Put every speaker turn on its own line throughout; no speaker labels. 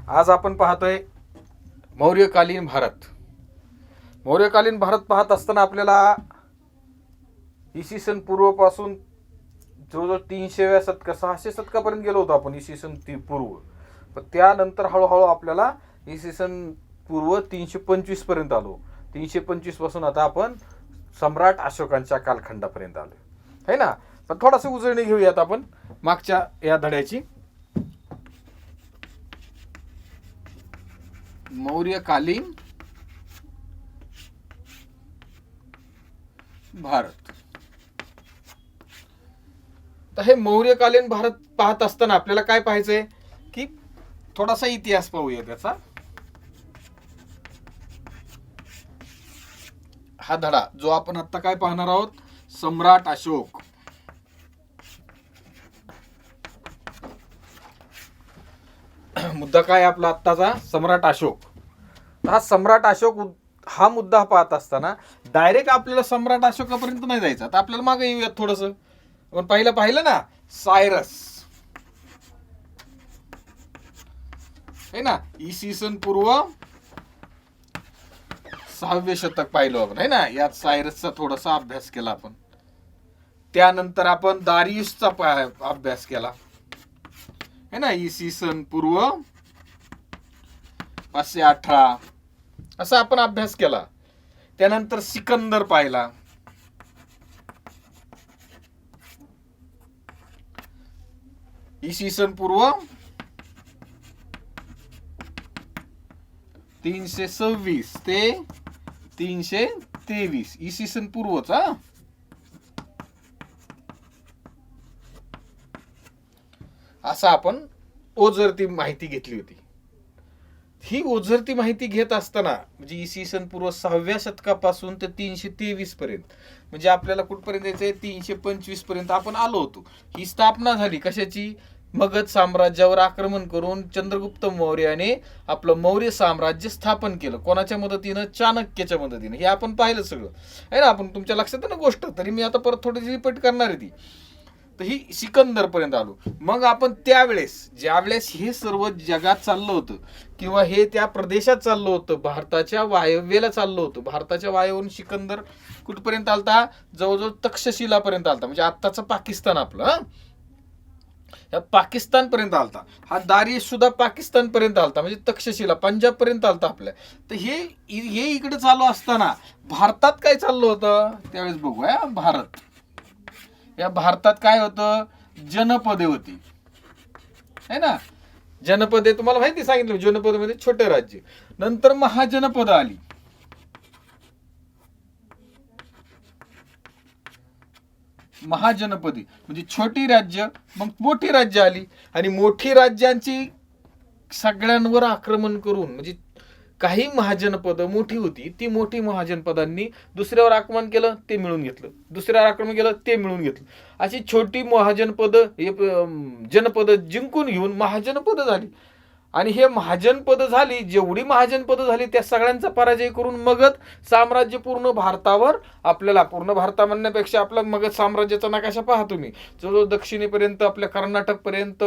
आज आपण पाहतोय मौर्यकालीन भारत. मौर्यकालीन भारत पाहत असताना आपल्याला इसवी सन पूर्वपासून जवळजवळ 300व्या शतका 600 शतकापर्यंत गेलो होतो आपण इसवी सन पूर्व. पण त्यानंतर हळूहळू आपल्याला इसवी सन पूर्व 325 पर्यंत आलो. 325 पासून आता आपण सम्राट अशोकांच्या कालखंडापर्यंत आलो है ना. पण थोडासा उजळणी घेऊयात आपण मागच्या या धड्याची. मौर्यकालीन भारत. तर हे मौर्यकालीन भारत पाहत असताना आपल्याला काय पाहायचंय की थोडासा इतिहास पाहूया त्याचा. हा धडा जो आपण आता काय पाहणार आहोत, सम्राट अशोक. मुद्दा काय आपला आत्ताचा, सम्राट अशोक. हा सम्राट अशोक हा मुद्दा पाहत असताना डायरेक्ट आपल्याला सम्राट अशोकापर्यंत नाही जायचं. तर आपल्याला मागे येऊयात थोडस. आपण पाहिलं ना सायरस है ना, इसवी सन पूर्व 6वे शतक पाहिलं आपण है ना. यात सायरसचा थोडासा अभ्यास केला आपण. त्यानंतर आपण दारियुसचा अभ्यास केला है ना, इसवी सन पूर्व 518 असा आपण अभ्यास केला. त्यानंतर सिकंदर पाहिला. इसवी सन पूर्व 326 ते 323 इसवी सन पूर्वचा. असा आपण ओझरती माहिती घेतली होती. ही ओझरती माहिती घेत असताना म्हणजे इसवी सन पूर्व 6व्या शतकापासून ते 323 पर्यंत, म्हणजे आपल्याला कुठपर्यंत यायचंय 325 पर्यंत आपण आलो होतो. ही स्थापना झाली कशाची, मगध साम्राज्यावर आक्रमण करून चंद्रगुप्त मौर्याने आपलं मौर्य साम्राज्य स्थापन केलं. कोणाच्या मदतीनं, चाणक्याच्या मदतीनं. हे आपण पाहिलं सगळं आहे ना. आपण तुमच्या लक्षात आहे ना गोष्ट, तरी मी आता परत थोडीशी रिपीट करणार आहे ती. तर ही सिकंदर पर्यंत आलो. मग आपण त्यावेळेस ज्यावेळेस हे सर्व जगात चाललं होतं किंवा हे त्या प्रदेशात चाललं होतं, भारताच्या वायव्येला चाललं होतं. भारताच्या वायव्येवरून सिकंदर कुठपर्यंत आलता, जवळजवळ तक्षशिलापर्यंत आलता. म्हणजे आत्ताचं पाकिस्तान आपलं, या पाकिस्तान पर्यंत आलता. हा दारियुस सुद्धा पाकिस्तान पर्यंत आलता, म्हणजे तक्षशिला पंजाब पर्यंत आलता आपल्या. तर हे इकडे चालू असताना भारतात काय चाललं होतं त्यावेळेस बघूया. भारत, या भारतात काय होतं, जनपदे होती है ना. जनपदे तुम्हाला माहिती सांगितलं, जनपदमध्ये छोटे राज्य. नंतर महाजनपद आली. महाजनपदी म्हणजे छोटी राज्य, मग मोठी राज्य आली. आणि मोठी राज्यांची सगळ्यांवर आक्रमण करून, म्हणजे काही महाजनपद मोठी होती, ती मोठी महाजनपदांनी दुसऱ्यावर आक्रमण केलं, ते मिळून घेतलं. दुसऱ्यावर आक्रमण केलं, ते मिळून घेतलं. अशी छोटी महाजनपद जनपद जिंकून घेऊन महाजनपद झाली. आणि हे महाजनपद झाली, जेवढी महाजनपद झाली त्या सगळ्यांचा पराजय करून मगध साम्राज्य पूर्ण भारतावर, आपल्याला पूर्ण भारता म्हणण्यापेक्षा आपला मगध साम्राज्याचा नकाशा पहा तुम्ही. जो दक्षिणेपर्यंत आपल्या कर्नाटकपर्यंत,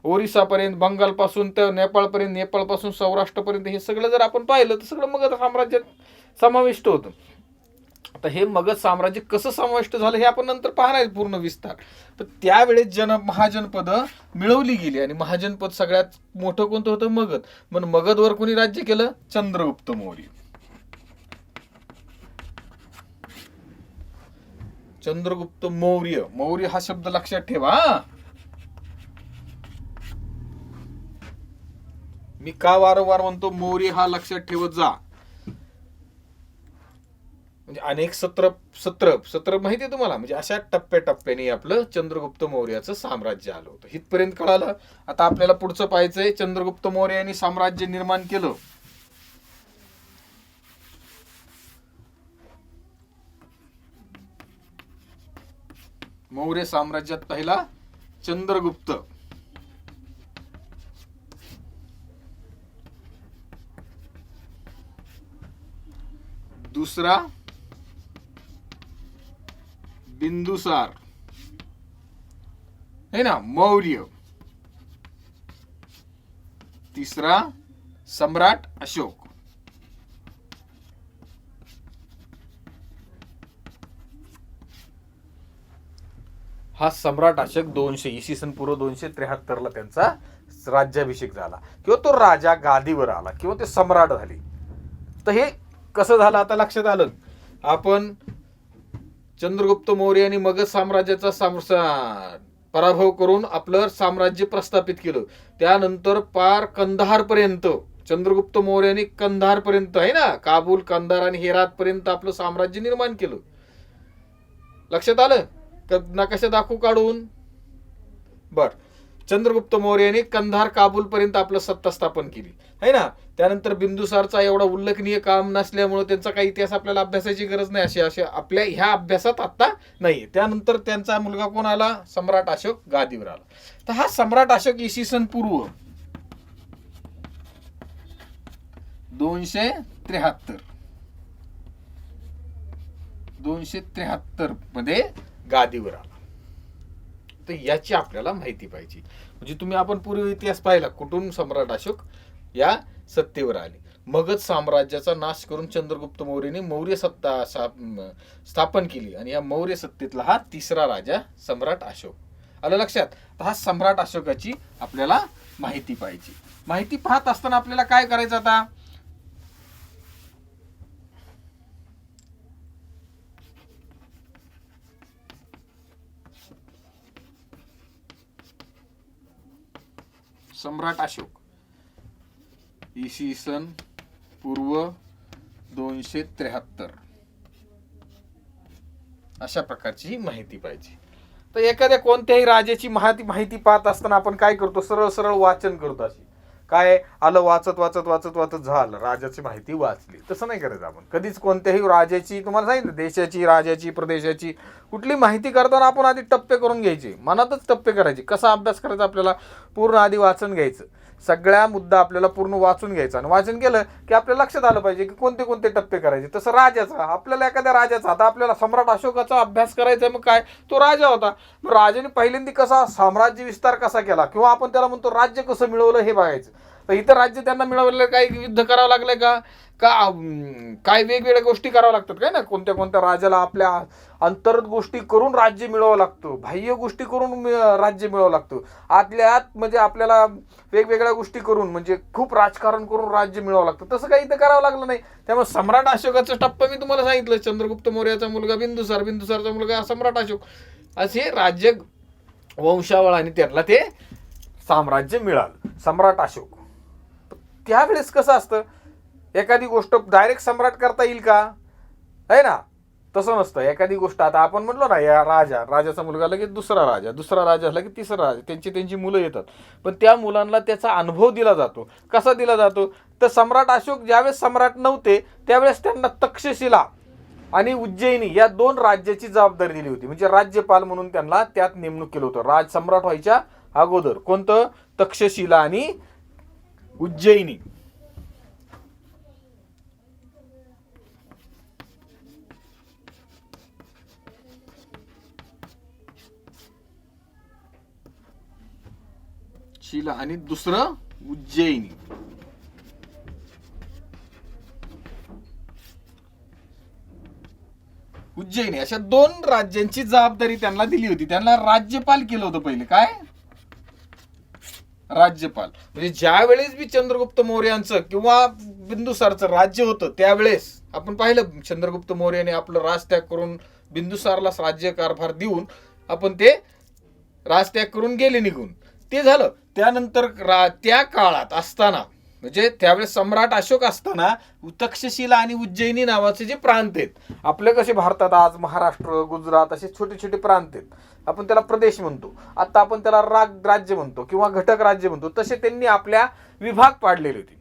ओरिसापर्यंत, बंगालपासून तर नेपाळपर्यंत, नेपाळपासून सौराष्ट्रपर्यंत, हे सगळं जर आपण पाहिलं तर सगळं मगध साम्राज्यात समाविष्ट होतं. आता हे मगध साम्राज्य कसं समाविष्ट झालं हे आपण नंतर पाहणार पूर्ण विस्तार. तर त्यावेळेस महाजनपद मिळवली गेली. आणि महाजनपद सगळ्यात मोठं कोणतं होतं, मगध. मग मगधवर कोणी राज्य केलं, चंद्रगुप्त मौर्य. चंद्रगुप्त मौर्य. मौर्य हा शब्द लक्षात ठेवा. मी का वारंवार म्हणतो मौर्य हा लक्षात ठेवत जा. म्हणजे अनेक सत्र माहिती आहे तुम्हाला. म्हणजे अशा टप्प्याटप्प्याने आपलं चंद्रगुप्त मौर्याचं साम्राज्य आलं होतं. इथपर्यंत कळालं. आता आपल्याला पुढचं पाहायचंय, चंद्रगुप्त मौर्य यांनी साम्राज्य निर्माण केलं. मौर्य साम्राज्यात पहिला चंद्रगुप्त, दुसरा बिंदुसार है ना, मौर्य, तिसरा सम्राट अशोक. हा सम्राट अशोक 200 इसवी सन पूर्व 273 ला त्यांचा राज्याभिषेक झाला किंवा तो राजा गादीवर आला किंवा ते सम्राट झाले. तर हे कसं झालं आता लक्षात आलं. आपण चंद्रगुप्त मौर्य आणि मगध साम्राज्याचा पराभव करून आपलं साम्राज्य प्रस्थापित केलं. त्यानंतर पार कंधार पर्यंत चंद्रगुप्त मौर्याने कंधार पर्यंत आहे ना, काबूल, कंधार आणि हेरात पर्यंत आपलं साम्राज्य निर्माण केलं. लक्षात आलं. नकाशा दाखवू काढून. बर, चंद्रगुप्त मौर्याने कंधार, काबूल पर्यंत आपलं सत्ता स्थापन केली आहे ना. त्यानंतर बिंदुसारचा एवढा उल्लेखनीय काम नसल्यामुळे त्यांचा काही इतिहास आपल्याला अभ्यासाची गरज नाही, असे आपल्या ह्या अभ्यासात आता नाही. त्यानंतर त्यांचा मुलगा कोण आला? सम्राट अशोक गादीवर आला. तर हा सम्राट अशोक इसवी सन पूर्व 273 मध्ये गादीवर आला. तर याची आपल्याला माहिती पाहिजे. म्हणजे तुम्ही आपण पूर्व इतिहास पाहिला, कुठून सम्राट अशोक या सत्तेवर आले. मगध साम्राज्याचा नाश करून चंद्रगुप्त मौर्याने मौर्य सत्ता स्थापन केली आणि या मौर्य सत्तेतला हा तिसरा राजा सम्राट अशोक. आलं लक्षात. तर हा सम्राट अशोकाची आपल्याला माहिती पाहिजे. माहिती पाहत असताना आपल्याला काय करायचं आता? सम्राट अशोक इसवी सन पूर्व 273 अशा प्रकारची ही माहिती पाहिजे. तर एखाद्या कोणत्याही राजाची माहिती पाहत असताना आपण काय करतो? सरळ सरळ वाचन करतो. अशी काय आलं, वाचत वाचत वाचत वाचत झालं, राजाची माहिती वाचली. तसं नाही करायचं आपण कधीच. कोणत्याही राजाची, तुम्हाला सांगितलं, देशाची, राजाची, प्रदेशाची कुठली माहिती करताना आपण आधी टप्पे करून घ्यायचे, मनातच टप्पे करायचे. कसा अभ्यास करायचा आपल्याला? पूर्ण आधी वाचन घ्यायचं, सगळ्या मुद्दा आपल्याला पूर्ण वाचून घ्यायचा आणि वाचन केलं की आपल्याला लक्षात आलं पाहिजे की कोणते कोणते टप्पे करायचे. तसं राजाचा, आपल्याला एखाद्या राजाचा, आता आपल्याला सम्राट अशोकाचा अभ्यास करायचा आहे. मग काय, तो राजा होता. मग राजाने पहिल्यांदा कसा साम्राज्य विस्तार कसा केला किंवा आपण त्याला म्हणतो राज्य कसं मिळवलं हे बघायचं. तर इथं राज्य त्यांना मिळवलेलं काही युद्ध करावं लागलंय का काय वेगवेगळ्या गोष्टी कराव्या लागतात काय ना. कोणत्या कोणत्या राजाला आपल्या अंतर्गत गोष्टी करून राज्य मिळवावं लागतं, बाह्य गोष्टी करून राज्य मिळवावं लागतं. आतल्या आत म्हणजे आपल्याला वेगवेगळ्या गोष्टी करून म्हणजे खूप राजकारण करून राज्य मिळवावं लागतं. तसं काही इथं करावं लागलं नाही. त्यामुळे सम्राट अशोकाचं टप्पा मी तुम्हाला सांगितलं. चंद्रगुप्त मौर्याचा मुलगा बिंदुसार, बिंदुसारचा मुलगा सम्राट अशोक, असे राज्य वंशावळ आणि त्यांना ते साम्राज्य मिळालं, सम्राट अशोक. त्यावेळेस कसं असतं, एखादी गोष्ट डायरेक्ट सम्राट करता येईल का? आहे ना, तसं नसतं. एखादी गोष्ट, आता आपण म्हणलो ना, या राजाचा मुलगा लगेच दुसरा राजा झाला की तिसरा राजा, त्यांची मुलं येतात. पण त्या मुलांना त्याचा अनुभव दिला जातो. कसा दिला जातो? तर सम्राट अशोक ज्यावेळेस सम्राट नव्हते त्यावेळेस त्यांना तक्षशिला आणि उज्जैनी या 2 राज्याची जबाबदारी दिली होती. म्हणजे राज्यपाल म्हणून त्यांना त्यात नेमणूक केलं होतं सम्राट व्हायच्या अगोदर. कोणतं? तक्षशिला आणि उज्जैनी. शिला आणि दुसरं उज्जैनी. उज्जैनी अशा 2 राज्यांची जबाबदारी त्यांना दिली होती. त्यांना राज्यपाल केलं होतं पहिले. काय? राज्यपाल. म्हणजे ज्या वेळेस बी चंद्रगुप्त मौर्यांचं किंवा बिंदुसारचं राज्य होतं त्यावेळेस आपण पाहिलं, चंद्रगुप्त मौर्याने आपलं राजत्याग करून बिंदुसारला राज्यकारभार देऊन आपण ते राजत्याग करून गेले निघून. ते झालं. त्यानंतर त्या काळात असताना म्हणजे त्यावेळेस सम्राट अशोक असताना तक्षशिला आणि उज्जैनी नावाचे जे प्रांत आहेत, आपले कसे भारतात आज महाराष्ट्र, गुजरात असे छोटे छोटे प्रांत आहेत, आपण त्याला प्रदेश म्हणतो. आता आपण त्याला राज्य म्हणतो किंवा घटक राज्य म्हणतो. तसे त्यांनी आपल्या विभाग पाडलेले होते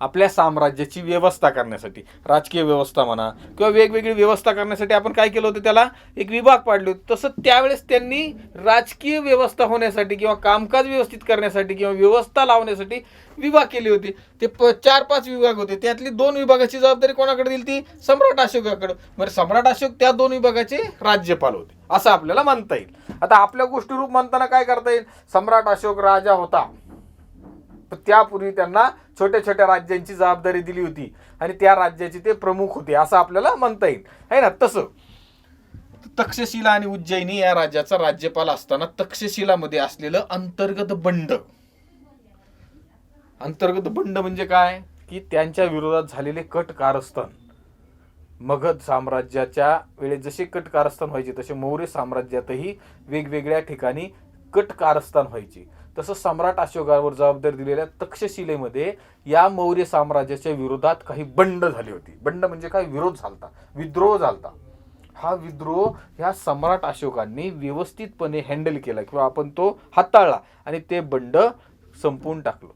आपल्या साम्राज्याची व्यवस्था करण्यासाठी. राजकीय व्यवस्था म्हणा किंवा वेगवेगळी व्यवस्था करण्यासाठी आपण काय केलं होतं, त्याला एक विभाग पाडले होते. तसं त्यावेळेस त्यांनी राजकीय व्यवस्था होण्यासाठी किंवा कामकाज व्यवस्थित करण्यासाठी किंवा व्यवस्था लावण्यासाठी विभाग केले होते. ते 4-5 विभाग होते. त्यातली 2 विभागाची जबाबदारी कोणाकडे दिली? ती सम्राट अशोकाकडे. म्हणजे सम्राट अशोक त्या 2 विभागाचे राज्यपाल होते असं आपल्याला म्हणता येईल. आता आपल्या गोष्टी रूप म्हणताना काय करता येईल? सम्राट अशोक राजा होता, पण त्यापूर्वी त्यांना छोट्या छोट्या राज्यांची जबाबदारी दिली होती आणि त्या राज्याचे ते प्रमुख होते असं आपल्याला म्हणता येईल, आहे ना. तसं तक्षशिला आणि उज्जैनी या राज्याचा राज्यपाल असताना तक्षशिलामध्ये असलेलं अंतर्गत बंड म्हणजे काय, की त्यांच्या विरोधात झालेले कट कारस्थान. मगध साम्राज्याच्या वेळेस जसे कट कारस्थान व्हायचे तसे मौर्य साम्राज्यातही वेगवेगळ्या ठिकाणी कट कारस्थान व्हायचे. तसं सम्राट अशोकावर जबाबदारी दिलेल्या तक्षशिलेमध्ये या मौर्य साम्राज्याच्या विरोधात काही बंड झाली होती. बंड म्हणजे काय, विरोध झालता, विद्रोह झालता. हा विद्रोह ह्या सम्राट अशोकांनी व्यवस्थितपणे हँडल केला किंवा आपण तो हाताळला आणि ते बंड संपवून टाकलं.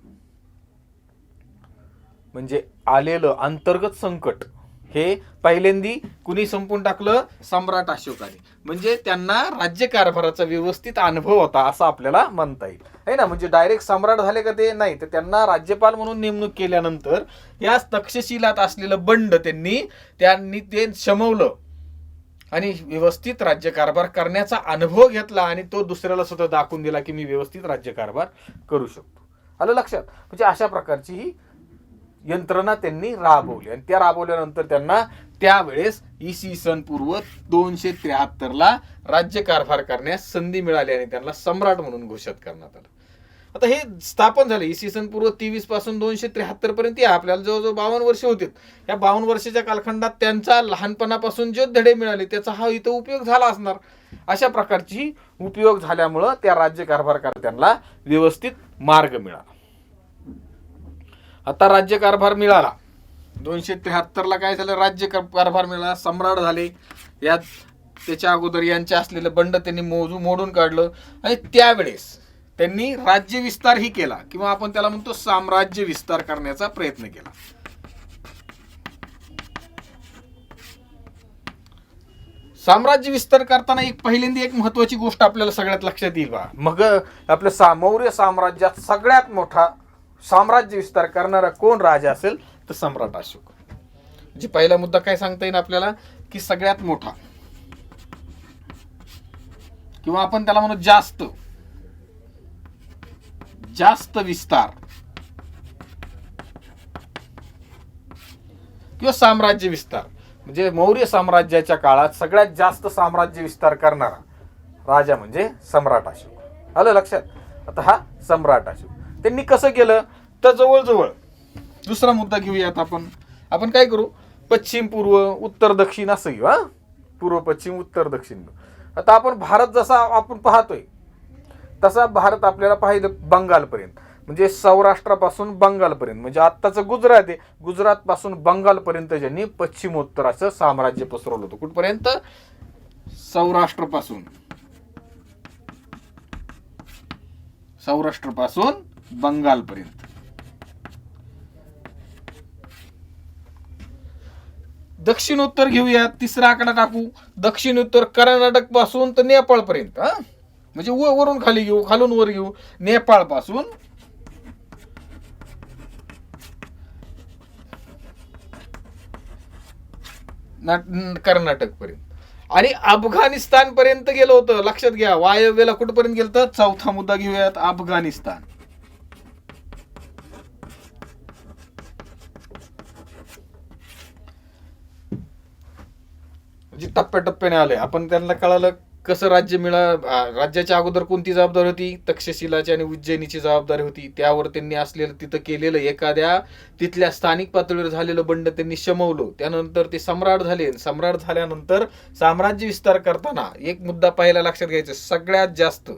म्हणजे आलेलं अंतर्गत संकट हे पहिल्यांदी कुणी संपून टाकलं, सम्राट अशोकाने. म्हणजे त्यांना राज्यकारभाराचा व्यवस्थित अनुभव होता असं आपल्याला म्हणता येईल, है ना. म्हणजे डायरेक्ट सम्राट झाले का ते नाही, तर त्यांना राज्यपाल म्हणून नेमणूक केल्यानंतर या तक्षशिलात असलेलं बंड त्यांनी ते शमवलं आणि व्यवस्थित राज्यकारभार करण्याचा अनुभव घेतला आणि तो दुसऱ्याला सुद्धा दाखवून दिला की मी व्यवस्थित राज्यकारभार करू शकतो. आलं लक्षात. म्हणजे अशा प्रकारची ही यंत्रणा त्यांनी राबवली आणि त्या राबवल्यानंतर त्यांना त्यावेळेस इसवी सन पूर्व 273 राज्यकारभार करण्यास संधी मिळाली आणि त्यांना सम्राट म्हणून घोषित करण्यात आलं. आता हे स्थापन झाले इसवी सन पूर्व 23 पासून 273 पर्यंत. आपल्याला जवळजवळ 52 वर्ष होते. या 52 वर्षाच्या कालखंडात त्यांचा लहानपणापासून जे धडे मिळाले त्याचा हा इथं उपयोग झाला असणार. अशा प्रकारची उपयोग झाल्यामुळं त्या राज्यकारभार त्यांना व्यवस्थित मार्ग मिळाला. आता राज्यकारभार मिळाला 273 काय झालं, राज्यकारभार मिळाला, सम्राट झाले. यात त्याच्या अगोदर यांचे असलेलं बंड त्यांनी मोडून काढलं आणि त्यावेळेस त्यांनी राज्य विस्तार ही केला किंवा आपण त्याला म्हणतो साम्राज्य विस्तार करण्याचा प्रयत्न केला. साम्राज्य विस्तार करताना पहिल्यांदा एक महत्वाची गोष्ट आपल्याला सगळ्यात लक्षात येईल. मग आपल्या मौर्य साम्राज्यात सगळ्यात मोठा साम्राज्य विस्तार करणारा कोण राजा असेल तर सम्राट अशोक. म्हणजे पहिला मुद्दा काय सांगता येईल आपल्याला, की सगळ्यात मोठा किंवा आपण त्याला म्हणू जास्त विस्तार किंवा साम्राज्य विस्तार म्हणजे मौर्य साम्राज्याच्या काळात सगळ्यात जास्त साम्राज्य विस्तार करणारा राजा म्हणजे सम्राट अशोक. आलं लक्षात. आता हा सम्राट अशोक त्यांनी कसं केलं तर जवळजवळ दुसरा मुद्दा घेऊयात आपण काय करू, पश्चिम पूर्व उत्तर दक्षिण असं घेऊ. पूर्व पश्चिम उत्तर दक्षिण. आता आपण भारत जसा आपण पाहतोय तसा भारत आपल्याला पाहिलं बंगालपर्यंत, म्हणजे सौराष्ट्रापासून बंगालपर्यंत, म्हणजे आत्ताचं गुजरात आहे, गुजरात पासून बंगालपर्यंत ज्यांनी पश्चिमोत्तराचं साम्राज्य पसरवलं होतं. कुठपर्यंत, सौराष्ट्रापासून बंगालपर्यंत. दक्षिणोत्तर घेऊया, तिसरा आकडा टाकू. दक्षिणोत्तर कर्नाटक पासून तर नेपाळ पर्यंत. म्हणजे वरून खाली घेऊ, खालून वर घेऊ, नेपाळ पासून कर्नाटक पर्यंत आणि अफगाणिस्तान पर्यंत गेलो होतं. लक्षात घ्या, वायव्येला कुठपर्यंत गेलं तर चौथा मुद्दा घेऊयात, अफगाणिस्तान. म्हणजे टप्प्याटप्प्याने आले. आपण त्यांना कळालं कसं राज्याच्या अगोदर कोणती जबाबदारी होती, तक्षशिलाची आणि उज्जैनीची जबाबदारी होती. त्यावर त्यांनी असलेलं तिथं केलेलं एखाद्या तिथल्या स्थानिक पातळीवर झालेलं बंड त्यांनी शमवलं. त्यानंतर ते सम्राट झाले. सम्राट झाल्यानंतर साम्राज्य विस्तार करताना एक मुद्दा पहिला लक्षात घ्यायचा, सगळ्यात जास्त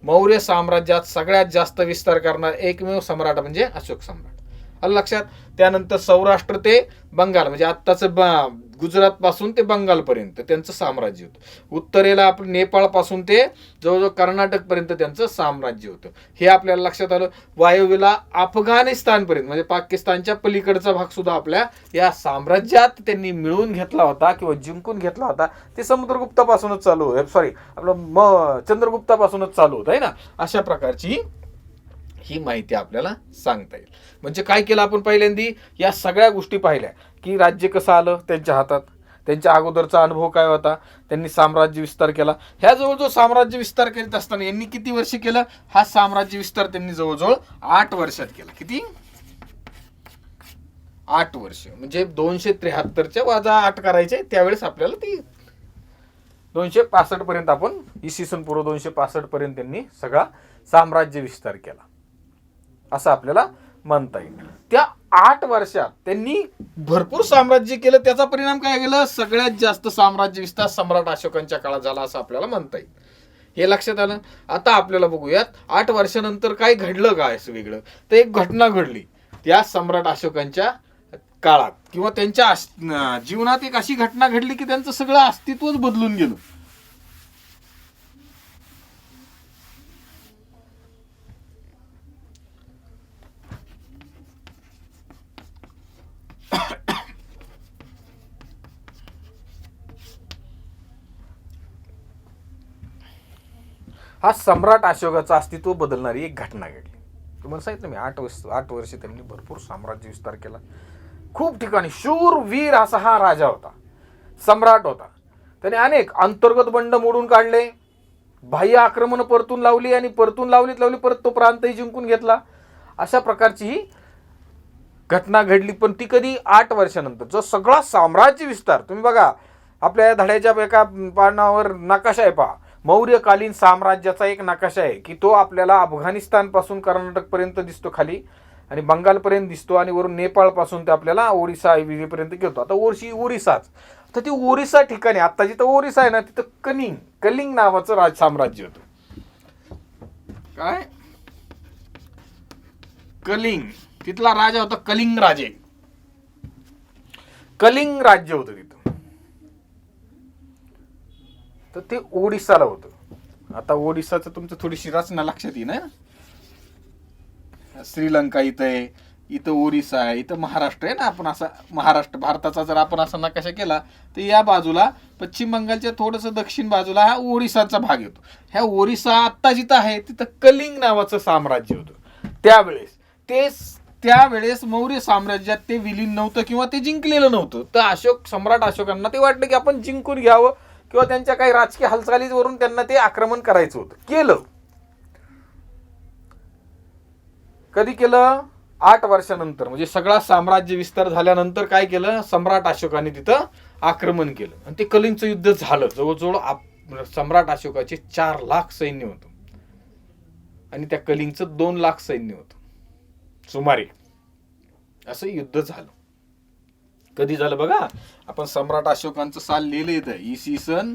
मौर्य साम्राज्यात सगळ्यात जास्त विस्तार करणारा एकमेव सम्राट म्हणजे अशोक सम्राट. आलं लक्षात. त्यानंतर सौराष्ट्र ते बंगाल म्हणजे आत्ताचं गुजरात पासून ते बंगाल पर्यंत त्यांचं साम्राज्य होतं. उत्तरेला आपण नेपाळ पासून ते जवळजवळ कर्नाटक पर्यंत त्यांचं साम्राज्य होतं. हे आपल्याला लक्षात आलं. वायव्येला अफगाणिस्तान पर्यंत म्हणजे पाकिस्तानच्या पलीकडचा भाग सुद्धा आपल्या या साम्राज्यात त्यांनी मिळवून घेतला होता किंवा जिंकून घेतला होता. ते समुद्रगुप्तापासूनच चालू आपलं चंद्रगुप्तापासूनच चालू होतं, आहे ना. अशा प्रकारची ही माहिती आपल्याला सांगता येईल. म्हणजे काय केलं आपण पहिल्यांदा, या सगळ्या गोष्टी पाहिल्या की राज्य कसं आलं त्यांच्या हातात, त्यांच्या अगोदरचा अनुभव काय होता, त्यांनी साम्राज्य विस्तार केला. ह्या जवळजवळ साम्राज्य विस्तार करीत असताना यांनी किती वर्ष केलं, हा साम्राज्य विस्तार त्यांनी जवळजवळ 8 वर्षात केला. किती? 8 वर्ष. म्हणजे 273च्या वजा 8 करायचे, त्यावेळेस आपल्याला ती 265 पर्यंत आपण इसवी सन पूर्व 265 पर्यंत त्यांनी सगळा साम्राज्य विस्तार केला असं आपल्याला म्हणता येईल. त्या 8 वर्षात त्यांनी भरपूर साम्राज्य केलं. त्याचा परिणाम काय केलं, सगळ्यात जास्त साम्राज्य विस्तार सम्राट अशोकांच्या काळात झाला असं आपल्याला म्हणता येईल. हे लक्षात आलं. आता आपल्याला बघूयात 8 वर्षानंतर काय घडलं, काय असं वेगळं. तर एक घटना घडली त्या सम्राट अशोकांच्या काळात, किंवा त्यांच्या जीवनात एक अशी घटना घडली की त्यांचं सगळं अस्तित्वच बदलून गेलं. हा सम्राट अशोकाचं अस्तित्व बदलणारी एक घटना घडली. तुम्हाला सांगितलं मी 8 वर्ष त्यांनी भरपूर साम्राज्य विस्तार केला. खूप ठिकाणी शूरवीर असा हा राजा होता, सम्राट होता. त्याने अनेक अंतर्गत बंड मोडून काढले, बाह्य आक्रमण परतून लावली, आणि परतून लावली परत तो प्रांतही जिंकून घेतला. अशा प्रकारची ही घटना घडली. पण ती कधी? 8 वर्षानंतर. जो सगळा साम्राज्य विस्तार तुम्ही बघा, आपल्या धड्याच्या एका पानावर नकाशा आहे पहा, मौर्यकालीन साम्राज्याचा एक नकाशा आहे की तो आपल्याला अफगाणिस्तान पासून कर्नाटक पर्यंत दिसतो खाली, आणि बंगालपर्यंत दिसतो, आणि वरून नेपाळ पासून ते आपल्याला ओरिसा पर्यंत घेतो. आता ओरिसाच. तर ती ओरिसा ठिकाणी आता जिथं ओरिसा आहे ना, तिथं कलिंग नावाचं साम्राज्य होतं. काय? कलिंग. तिथला राजा होता कलिंग राजे. कलिंग राज्य होतं तिथं. तर ते ओडिसाला होतं. आता ओडिसाचं तुमचं थोडीशी रचना लक्षात येईल ना. श्रीलंका इथं आहे, इथं ओरिसा आहे, इथं महाराष्ट्र आहे ना. आपण असा महाराष्ट्र भारताचा जर आपण असा नकाशा केला तर या बाजूला पश्चिम बंगालच्या थोडंसं दक्षिण बाजूला हा ओरिसाचा भाग येतो. ह्या ओरिसा आत्ता जिथं आहे तिथं कलिंग नावाचं साम्राज्य होतं. त्यावेळेस मौर्य साम्राज्यात ते विलीन नव्हतं किंवा ते जिंकलेलं नव्हतं. तर सम्राट अशोकांना ते वाटलं की आपण जिंकून घ्यावं, किंवा त्यांच्या काही राजकीय हालचालीवरून त्यांना ते आक्रमण करायचं होतं. केलं. कधी केलं? 8 वर्षानंतर. म्हणजे सगळा साम्राज्य विस्तार झाल्यानंतर काय केलं, सम्राट अशोकाने तिथं आक्रमण केलं, आणि ते कलिंगचं युद्ध झालं. जवळजवळ सम्राट अशोकाचे 4 लाख सैन्य होतं, आणि त्या कलिंगचं 2 लाख सैन्य होतं सुमारे. असं युद्ध झालं. कधी झालं बघा, आपण सम्राट अशोकांचं साल लिहिलं इथं, इसवी सन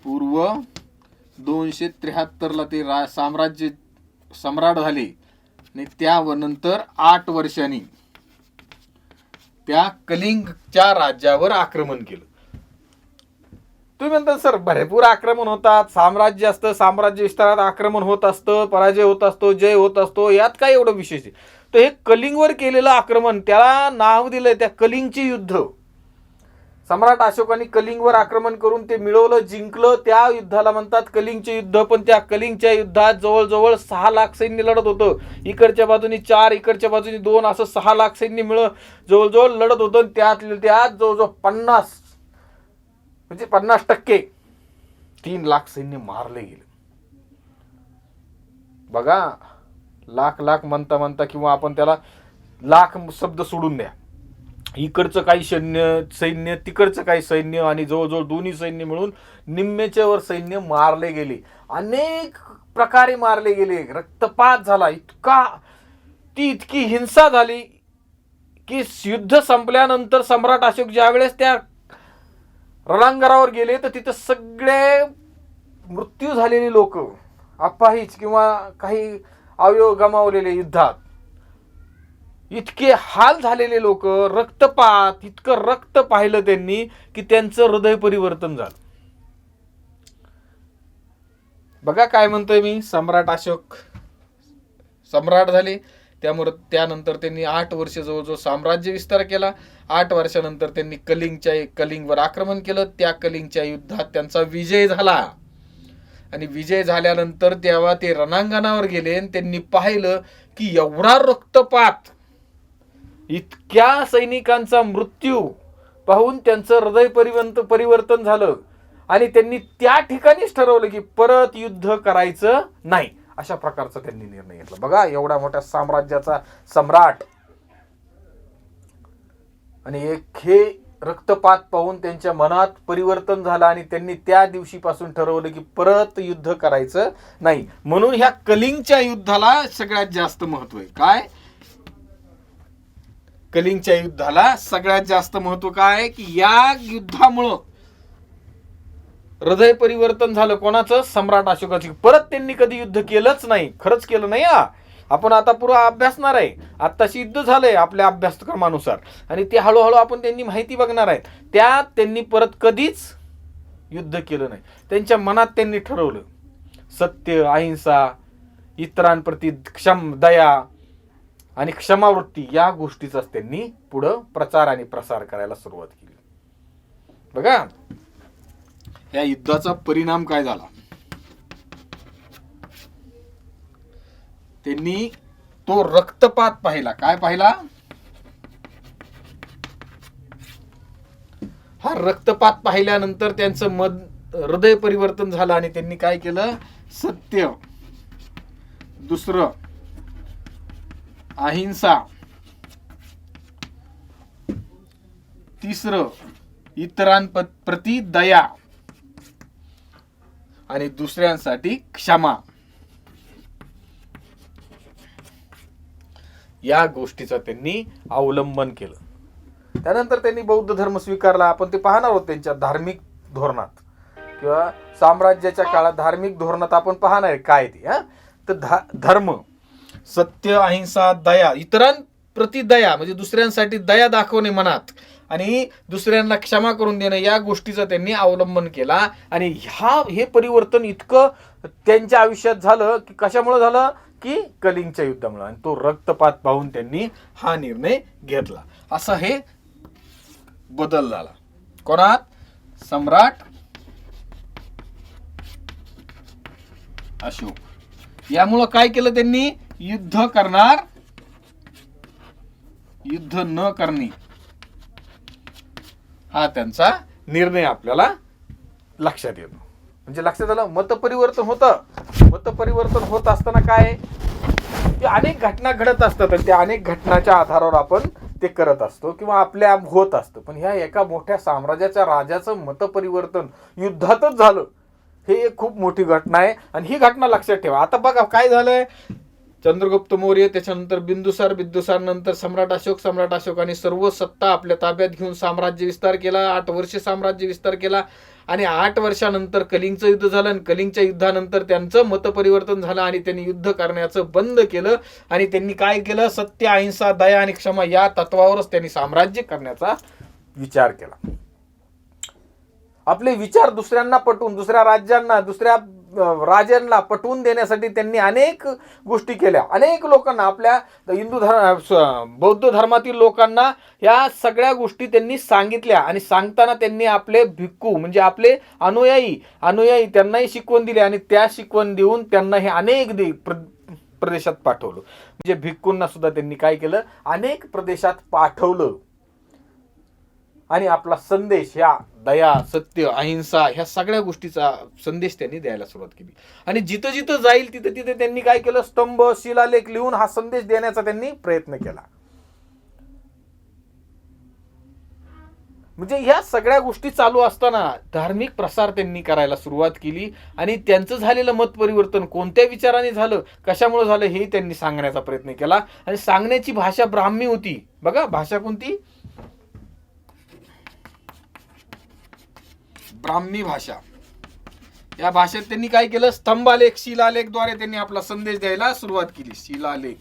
पूर्व 273ला ते साम्राज्य सम्राट झाले, आणि त्यानंतर 8 वर्षांनी त्या कलिंगच्या राज्यावर आक्रमण केलं. तुम्ही म्हणता सर भरपूर आक्रमण होतात, साम्राज्य असतं, साम्राज्य विस्तारात आक्रमण होत असतं, पराजय होत असतो, जय होत असतो, यात काय एवढं विशेष आहे? तर हे कलिंगवर केलेलं आक्रमण, त्याला नाव दिलंय त्या कलिंगचे युद्ध. सम्राट अशोकाने कलिंगवर आक्रमण करून ते मिळवलं, जिंकलं, त्या युद्धाला म्हणतात कलिंगचे युद्ध. पण त्या कलिंगच्या युद्धात जवळजवळ 6 लाख सैन्य लढत होतं. इकडच्या बाजूनी 4, इकडच्या बाजूनी 2, असं 6 लाख सैन्य जवळजवळ लढत होतं. त्यात जवळजवळ 50% 3 लाख सैन्य मारले गेले. बघा, लाख म्हणता किंवा आपण त्याला लाख शब्द सोडून द्या, इकडचं काही सैन्य तिकडचं काही सैन्य, आणि जवळजवळ दोन्ही सैन्य मिळून निम्मेच्या वर सैन्य मारले गेले. अनेक प्रकारे मारले गेले, रक्तपात झाला, इतकी हिंसा झाली की युद्ध संपल्यानंतर सम्राट अशोक ज्यावेळेस त्या रणांगणावर गेले तर तिथं सगळे मृत्यू झालेले लोक, अपाहिज किंवा काही अवयव गमावलेले युद्धात, इतके हाल झालेले लोक, रक्तपात, इतकं रक्त पाहिलं त्यांनी की त्यांचं हृदय परिवर्तन झालं. बघा काय म्हणतोय मी, सम्राट अशोक सम्राट झाले, त्यानंतर त्यांनी 8 वर्ष जवळजवळ साम्राज्य विस्तार केला. 8 वर्षानंतर त्यांनी कलिंगवर आक्रमण केलं. त्या कलिंगच्या युद्धात त्यांचा विजय झाला, आणि विजय झाल्यानंतर तेव्हा ते रणांगणावर गेले, आणि त्यांनी पाहिलं की एवढा रक्तपात, इतक्या सैनिकांचा मृत्यू, पाहून त्यांचं हृदय परिवर्तन झालं आणि त्यांनी त्या ठिकाणीच ठरवलं की परत युद्ध करायचं नाही. अशा प्रकारचा त्यांनी निर्णय घेतला. बघा, एवढ्या मोठ्या साम्राज्याचा सम्राट आणि एक हे रक्तपात पाहून त्यांच्या मनात परिवर्तन झालं आणि त्यांनी त्या दिवशीपासून ठरवलं की परत युद्ध करायचं नाही. म्हणून ह्या कलिंगच्या युद्धाला सगळ्यात जास्त महत्व आहे. काय? कलिंगच्या युद्धाला सगळ्यात जास्त महत्व काय की या युद्धामुळं हृदय परिवर्तन झालं. कोणाचं? सम्राट अशोकाचं. परत त्यांनी कधी युद्ध केलंच नाही. खरंच केलं नाही. आपण आता पुरा अभ्यासणार आहे. आत्ताशी युद्ध झालंय आपल्या अभ्यासक्रमानुसार आणि ते हळूहळू आपण त्यांनी माहिती बघणार आहे. त्यात त्यांनी परत कधीच युद्ध केलं नाही. त्यांच्या मनात त्यांनी ठरवलं सत्य, अहिंसा, इतरांप्रती दया आणि क्षमावृत्ती या गोष्टीचाच त्यांनी पुढं प्रचार आणि प्रसार करायला सुरुवात केली. बघा, या युद्धाचा परिणाम काय झाला. त्यांनी तो रक्तपात पाहिला. काय पाहिला? हा रक्तपात पाहिल्यानंतर त्यांचं हृदय परिवर्तन झालं आणि त्यांनी काय केलं? सत्य, दुसरं अहिंसा, तिसरं इतरांप्रती दया आणि दुसऱ्यांसाठी क्षमा या गोष्टीचा त्यांनी अवलंबन केलं. त्यानंतर त्यांनी बौद्ध धर्म स्वीकारला. आपण ते पाहणार आहोत त्यांच्या धार्मिक धोरणात किंवा साम्राज्याच्या काळात धार्मिक धोरणात आपण पाहणार आहे काय ते. तर धर्म, सत्य, अहिंसा, दया, इतरांप्रती दया म्हणजे दुसऱ्यांसाठी दया दाखवणे मनात आणि दुसऱ्यांना क्षमा करून देणं या गोष्टीचं त्यांनी अवलंबन केला. आणि हे परिवर्तन इतकं त्यांच्या आयुष्यात झालं की कशामुळे झालं की कलिंगच्या युद्धामुळे. आणि तो रक्तपात पाहून त्यांनी हा निर्णय घेतला. असा हे बदल झाला. कोणात? सम्राट अशोक. यामुळं काय केलं त्यांनी? युद्ध करणार, युद्ध न करणे हा त्यांचा निर्णय आपल्याला लक्षात येतो. म्हणजे लक्षात आलं मतपरिवर्तन होतं. मतपरिवर्तन होत असताना काय अनेक घटना घडत असतात आणि त्या अनेक घटनाच्या आधारावर आपण ते करत असतो किंवा आपल्या होत असतं. पण ह्या एका मोठ्या साम्राज्याच्या राजाचं मतपरिवर्तन युद्धातच झालं. हे एक खूप मोठी घटना आहे आणि ही घटना लक्षात ठेवा. आता बघा काय झालंय. चंद्रगुप्त मौर्य, त्याच्यानंतर बिंदुसार नंतर सम्राट अशोक आणि सर्व सत्ता आपल्या ताब्यात घेऊन साम्राज्य विस्तार केला. 8 वर्ष साम्राज्य विस्तार केला आणि 8 वर्षानंतर कलिंगचं युद्ध झालं आणि कलिंगच्या युद्धानंतर त्यांचं मतपरिवर्तन झालं आणि त्यांनी युद्ध करण्याचं बंद केलं आणि त्यांनी काय केलं? सत्य, अहिंसा, दया आणि क्षमा या तत्वावरच त्यांनी साम्राज्य करण्याचा विचार केला. आपले विचार दुसऱ्यांना पटवून, दुसऱ्या राज्यांना, दुसऱ्या राजांना पटवून देण्यासाठी त्यांनी अनेक गोष्टी केल्या. अनेक लोकांना, आपल्या बौद्ध धर्मातील लोकांना या सगळ्या गोष्टी त्यांनी सांगितल्या आणि सांगताना त्यांनी आपले भिक्खू म्हणजे आपले अनुयायी त्यांनाही शिकवण दिली आणि त्या शिकवण देऊन त्यांना हे अनेक प्रदेशात पाठवलं. म्हणजे भिक्खूंना सुद्धा त्यांनी काय केलं? अनेक प्रदेशात पाठवलं आणि आपला संदेश ह्या दया, सत्य, अहिंसा ह्या सगळ्या गोष्टीचा संदेश त्यांनी द्यायला सुरुवात केली. आणि जिथं जिथं जाईल तिथं तिथं त्यांनी काय केलं? स्तंभ, शिलालेख लिहून हा संदेश देण्याचा त्यांनी प्रयत्न केला. म्हणजे ह्या सगळ्या गोष्टी चालू असताना धार्मिक प्रसार त्यांनी करायला सुरुवात केली आणि त्यांचं झालेलं मत परिवर्तन कोणत्या विचाराने झालं, कशामुळे झालं हे त्यांनी सांगण्याचा प्रयत्न केला. आणि सांगण्याची भाषा ब्राह्मी होती. बघा, भाषा कोणती? ब्राह्मी भाषा. या भाषेत त्यांनी काय केलं? स्तंभालेख, शिलालेखद्वारे त्यांनी आपला संदेश द्यायला सुरुवात केली. शिलालेख,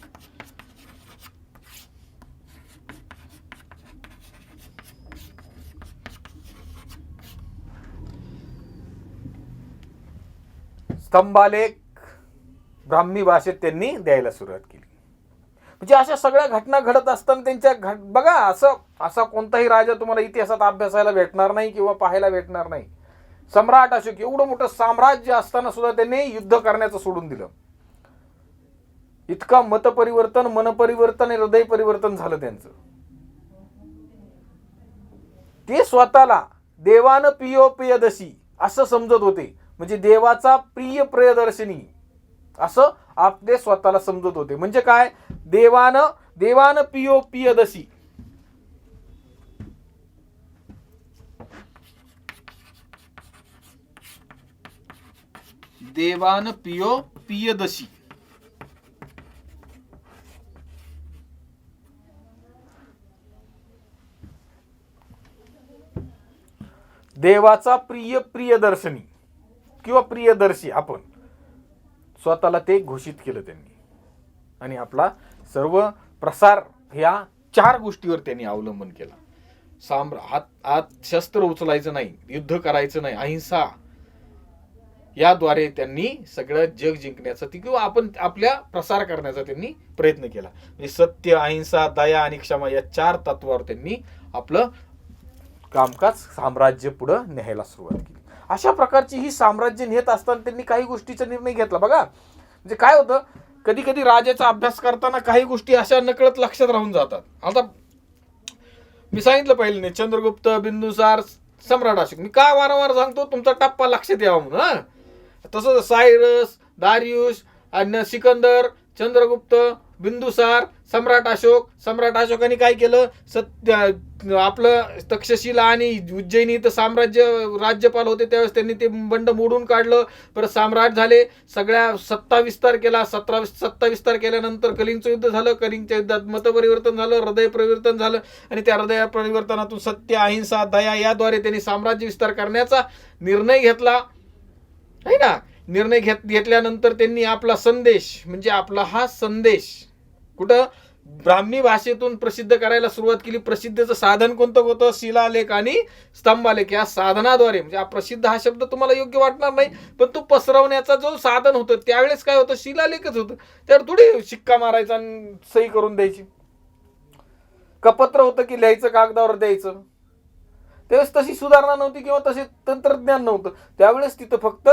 स्तंभालेख ब्राह्मी भाषेत त्यांनी द्यायला सुरुवात केली. म्हणजे अशा सगळ्या घटना घडत असताना त्यांच्या बघा असा कोणताही राजा तुम्हाला इतिहासात अभ्यासायला भेटणार नाही किंवा पाहायला भेटणार नाही. सम्राट अशोक एवढं मोठं साम्राज्य असताना सुद्धा त्यांनी युद्ध करण्याचं सोडून दिलं. इतका मतपरिवर्तन, मनपरिवर्तन आणि हृदय परिवर्तन झालं त्यांचं. ते स्वतःला देवानं पियो प्रियदर्शी असं समजत होते, म्हणजे देवाचा प्रिय प्रियदर्शिनी असं आपले स्वतःला समजत होते. म्हणजे काय, देवानं पियो प्रियदर्शी, देवान पियो प्रियदर्शी. देवाचा प्रिय प्रियदर्शनी किंवा प्रियदर्शी आपण स्वतःला ते घोषित केलं त्यांनी. आणि आपला सर्व प्रसार ह्या 4 गोष्टीवर त्यांनी अवलंबन केला. हात शस्त्र उचलायचं नाही, युद्ध करायचं नाही, अहिंसा, याद्वारे त्यांनी सगळं जग जिंकण्याचा किंवा आपण आपल्या प्रसार करण्याचा त्यांनी प्रयत्न केला. म्हणजे सत्य, अहिंसा, दया आणि क्षमा या 4 तत्वावर त्यांनी आपलं कामकाज, साम्राज्य पुढे न्यायला सुरुवात केली. अशा प्रकारची ही साम्राज्य नेत असताना त्यांनी काही गोष्टीचा निर्णय घेतला. बघा, म्हणजे काय होतं, कधी कधी राजाचा अभ्यास करताना काही गोष्टी अशा नकळत लक्षात राहून जातात. आता मी सांगितलं पहिले, चंद्रगुप्त, बिंदुसार, सम्राट अशोक. मी काय वारंवार सांगतो, तुमचा टप्पा लक्षात यावा म्हणून. तसंच सायरस, दारियुश, सिकंदर, चंद्रगुप्त, बिंदुसार, सम्राट अशोकाने काय केलं, आपलं तक्षशिला आणि उज्जैनी इथं साम्राज्य राज्यपाल होते त्यावेळेस त्यांनी ते बंड मोडून काढलं. परत सम्राट झाले, सगळ्या सत्ता विस्तार केला. सत्ता विस्तार केल्यानंतर कलिंगचं युद्ध झालं. कलिंगच्या युद्धात मतपरिवर्तन झालं, हृदय परिवर्तन झालं आणि त्या हृदय परिवर्तनातून सत्य, अहिंसा, दया याद्वारे त्यांनी साम्राज्य विस्तार करण्याचा निर्णय घेतला, आहे ना. निर्णय घेतल्यानंतर त्यांनी आपला संदेश, म्हणजे आपला हा संदेश कुठं ब्राह्मी भाषेतून प्रसिद्ध करायला सुरुवात केली. प्रसिद्धीचं साधन कोणतं होतं, शिलालेख आणि स्तंभालेख या साधनाद्वारे. म्हणजे प्रसिद्ध हा शब्द तुम्हाला योग्य वाटणार नाही, पण तो पसरवण्याचा जो साधन होतं त्यावेळेस काय होतं, शिलालेखच होतं. त्यावर थोडी शिक्का मारायचा आणि सही करून द्यायची. कपत्र होतं की लिहायचं, कागदावर द्यायचं. त्यावेळेस तशी सुधारणा नव्हती किंवा तसे तंत्रज्ञान नव्हतं. त्यावेळेस तिथं फक्त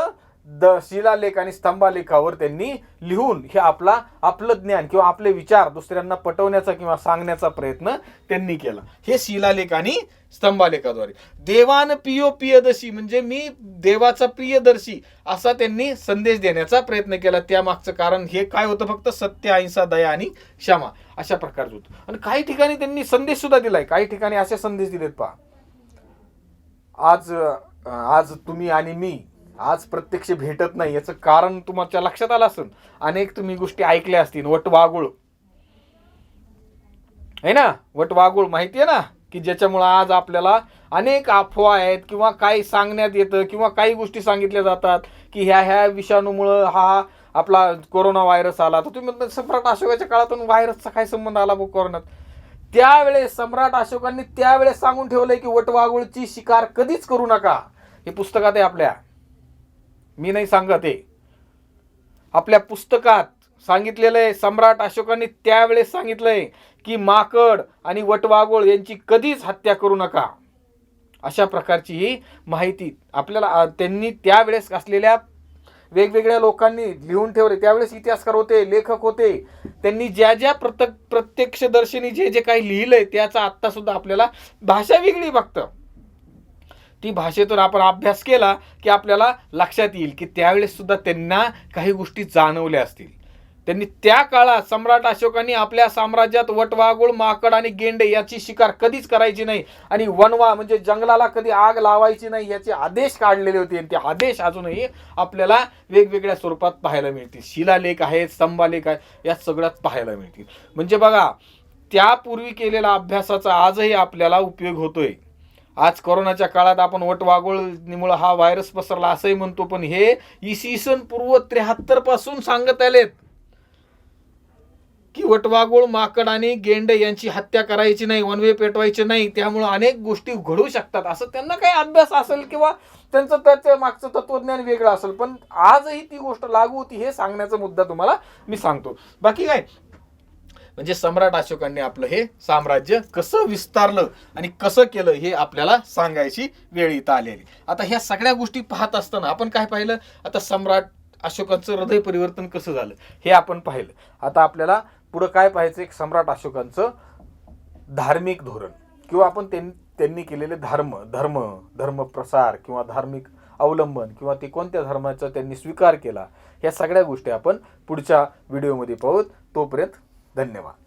शिलालेख आणि स्तंभालेखावर त्यांनी लिहून हे आपलं ज्ञान किंवा आपले विचार दुसऱ्यांना पटवण्याचा किंवा सांगण्याचा प्रयत्न त्यांनी केला. हे शिलालेख आणि स्तंभालेखाद्वारे. देवान पियो प्रियदर्शी, म्हणजे मी देवाचा प्रियदर्शी असा त्यांनी संदेश देण्याचा प्रयत्न केला. त्यामागचं कारण हे काय होतं, फक्त सत्य, अहिंसा, दया आणि क्षमा अशा प्रकारचं होतं. आणि काही ठिकाणी त्यांनी संदेश सुद्धा दिलाय. काही ठिकाणी असे संदेश दिलेत पहा. आज तुम्ही आणि मी आज प्रत्यक्ष भेटत नाही, याचं कारण तुमच्या लक्षात आलं असेल. अनेक तुम्ही गोष्टी ऐकल्या असतील. वटवाघूळ आहे ना, वटवाघूळ माहिती आहे ना, की ज्याच्यामुळे आज आपल्याला अनेक अफवा आहेत किंवा काही सांगण्यात येतं किंवा काही गोष्टी सांगितल्या जातात की ह्या विषाणूमुळं हा आपला कोरोना व्हायरस आला. तर तुम्ही म्हणता सम्राट अशोकाच्या काळातून व्हायरसचा काय संबंध आला बघ कोरोनात. त्यावेळेस सम्राट अशोकांनी त्यावेळेस सांगून ठेवलंय की वटवाघूळची शिकार कधीच करू नका. हे पुस्तकात आहे आपल्या, मी नाही सांगत, आहे आपल्या पुस्तकात सांगितलेलं आहे. सम्राट अशोकांनी त्यावेळेस सांगितलंय की माकड आणि वटवाघूळ यांची कधीच हत्या करू नका. अशा प्रकारची ही माहिती आपल्याला त्यांनी त्यावेळेस असलेल्या वेगवेगळ्या लोकांनी लिहून ठेवले. त्यावेळेस इतिहासकार होते, लेखक होते. त्यांनी ज्या प्रत्यक्षदर्शनी जे काही लिहिलंय त्याचा आत्ता सुद्धा आपल्याला भाषा वेगळी बघतं. ती भाषेतून आपण अभ्यास केला की आपल्याला लक्षात येईल की त्यावेळेस सुद्धा त्यांना काही गोष्टी जाणवल्या असतील. त्यांनी त्या काळात सम्राट अशोकांनी आपल्या साम्राज्यात वटवाघूळ, माकड आणि गेंडे याची शिकार कधीच करायची नाही आणि वनवा म्हणजे जंगलाला कधी आग लावायची नाही याचे आदेश काढलेले होते. आणि ते आदेश अजूनही आपल्याला वेगवेगळ्या स्वरूपात पाहायला मिळतील. शिलालेख आहेत, स्तंभालेख आहेत, या सगळ्यात पाहायला मिळतील. म्हणजे बघा, त्यापूर्वी केलेला अभ्यासाचा आजही आपल्याला उपयोग होतोय. आज कोरोनाच्या काळात आपण वटवाघूळमुळे हा व्हायरस पसरला असंही म्हणतो, पण हे इसवी पूर्व 73 पासून सांगत आलेत की वटवाघूळ, माकड आणि गेंडे यांची हत्या करायची नाही, वनवे पेटवायचे नाही, त्यामुळे अनेक गोष्टी घडू शकतात. असं त्यांना काही अभ्यास असेल किंवा त्याच्या मागचं तत्वज्ञान वेगळं असेल, पण आजही ती गोष्ट लागू होती हे सांगण्याचा मुद्दा तुम्हाला मी सांगतो. बाकी काय, म्हणजे सम्राट अशोकांनी आपलं हे साम्राज्य कसं विस्तारलं आणि कसं केलं हे आपल्याला सांगायची वेळ इथं आलेली. आता ह्या सगळ्या गोष्टी पाहत असताना आपण काय पाहिलं, आता सम्राट अशोकांचं हृदय परिवर्तन कसं झालं हे आपण पाहिलं. आता आपल्याला पुढं काय पाहायचं, एक सम्राट अशोकांचं धार्मिक धोरण किंवा आपण त्यांनी केलेले धर्म प्रसार किंवा धार्मिक अवलंबन किंवा ते कोणत्या धर्माचा त्यांनी स्वीकार केला, ह्या सगळ्या गोष्टी आपण पुढच्या व्हिडिओमध्ये पाहू. तोपर्यंत धन्यवाद.